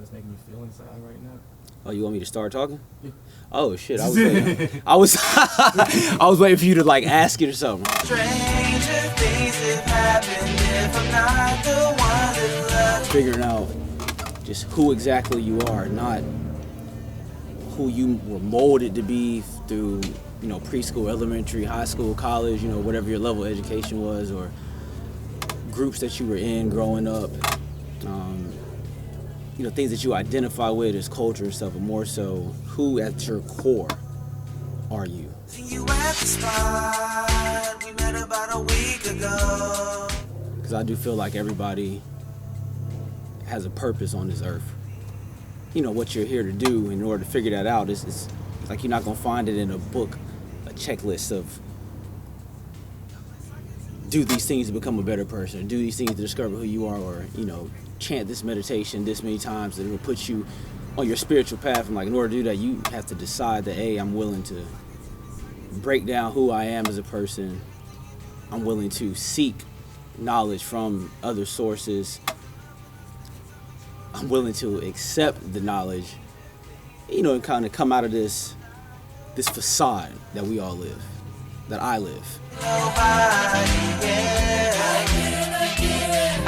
that's making you feel inside right now? Oh, you want me to start talking? Yeah. Oh shit! I was waiting. I was waiting for you to like ask it or something. Stranger things have happened if I'm not the one that loves. Figuring out just who exactly you are, not who you were molded to be through, preschool, elementary, high school, college, whatever your level of education was, or groups that you were in growing up. Things that you identify with as culture and stuff, but more so, who at your core are you? You at the spot we met about a week ago. Because I do feel like everybody has a purpose on this earth. What you're here to do. In order to figure that out, it's like you're not going to find it in a book, a checklist of do these things to become a better person, do these things to discover who you are, or, chant this meditation this many times that it will put you on your spiritual path. And like, in order to do that, you have to decide that, hey, I'm willing to break down who I am as a person. I'm willing to seek knowledge from other sources. I'm willing to accept the knowledge, and kind of come out of this facade that we all live, that I live. Nobody, yeah.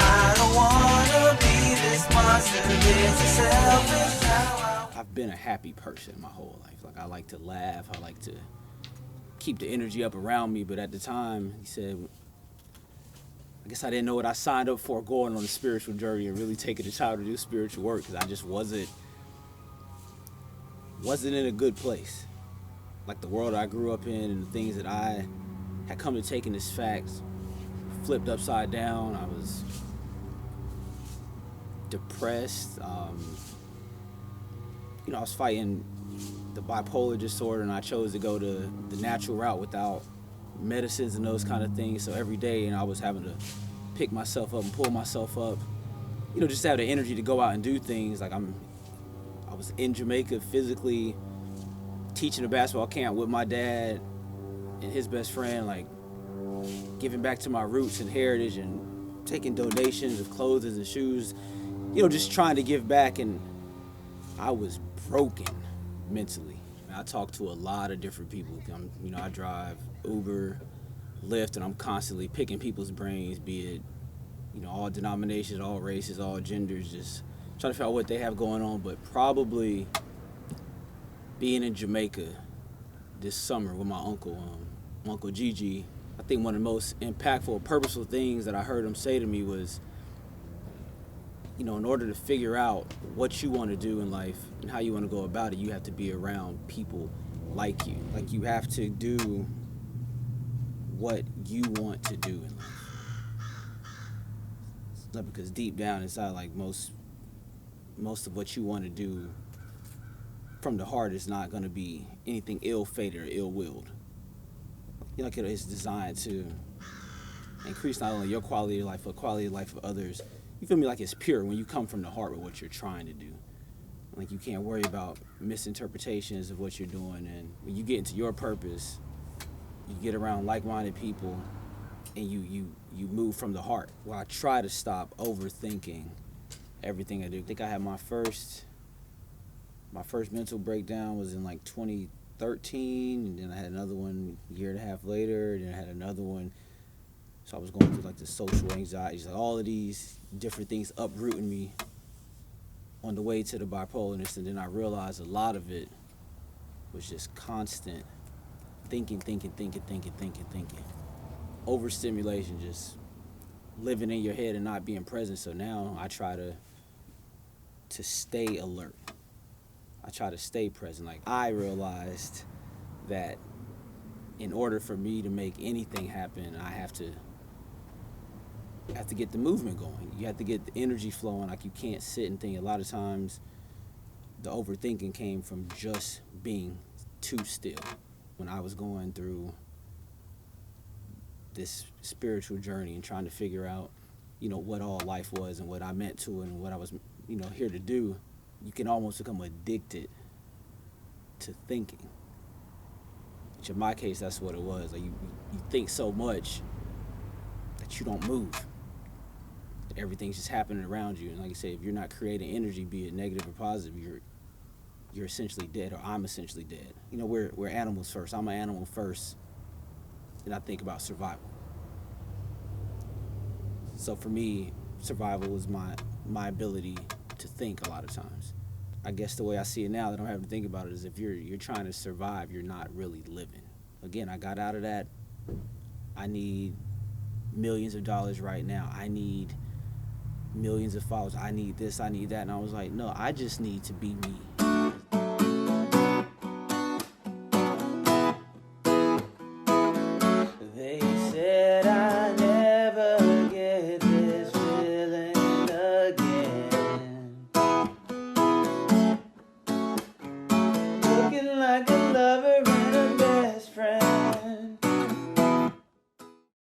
I don't wanna be this monster, this is selfish. I've been a happy person my whole life. Like, I like to laugh, I like to keep the energy up around me, but at the time, he said, I guess I didn't know what I signed up for going on a spiritual journey and really taking the time to do spiritual work, because I just wasn't in a good place. Like, the world I grew up in and the things that I had come to take in as facts flipped upside down. I was depressed. I was fighting the bipolar disorder, and I chose to go to the natural route without medicines and those kind of things. So every day, I was having to pick myself up and pull myself up, just to have the energy to go out and do things. Like, I was in Jamaica physically teaching a basketball camp with my dad and his best friend, like giving back to my roots and heritage and taking donations of clothes and shoes, just trying to give back. And I was broken mentally. I talk to a lot of different people. I drive Uber, Lyft, and I'm constantly picking people's brains, be it, all denominations, all races, all genders, just trying to figure out what they have going on. But probably being in Jamaica this summer with my Uncle Gigi, I think one of the most impactful, purposeful things that I heard him say to me was, in order to figure out what you want to do in life and how you want to go about it, you have to be around people like you. Like, you have to do what you want to do in life. Not because deep down inside, like, most of what you want to do from the heart is not going to be anything ill-fated or ill-willed. It's designed to increase not only your quality of life, but quality of life of others. You feel me? Like, it's pure when you come from the heart with what you're trying to do. Like, you can't worry about misinterpretations of what you're doing. And when you get into your purpose, you get around like-minded people, and you move from the heart. Well, I try to stop overthinking everything I do. I think I had my first mental breakdown was in like 2013, and then I had another one a year and a half later, and then I had another one. So I was going through like the social anxieties, like all of these different things uprooting me on the way to the bipolarness. And then I realized a lot of it was just constant thinking. Overstimulation, just living in your head and not being present. So now I try to stay alert. I try to stay present. Like, I realized that in order for me to make anything happen, I have to get the movement going. You have to get the energy flowing. Like, you can't sit and think. A lot of times the overthinking came from just being too still. When I was going through this spiritual journey and trying to figure out, what all life was and what I meant to it and what I was, here to do, you can almost become addicted to thinking. Which in my case, that's what it was. Like, you think so much that you don't move. everything's just happening around you. And like I said, if you're not creating energy, be it negative or positive, you're essentially dead, or I'm essentially dead. You know, we're animals first. I'm an animal first, and I think about survival. So for me, survival is my ability to think a lot of times. I guess the way I see it now that I'm having to think about it is if you're trying to survive, you're not really living. Again, I got out of that. I need millions of dollars right now. I need millions of followers. I need this, I need that. And I was like, no, I just need to be me.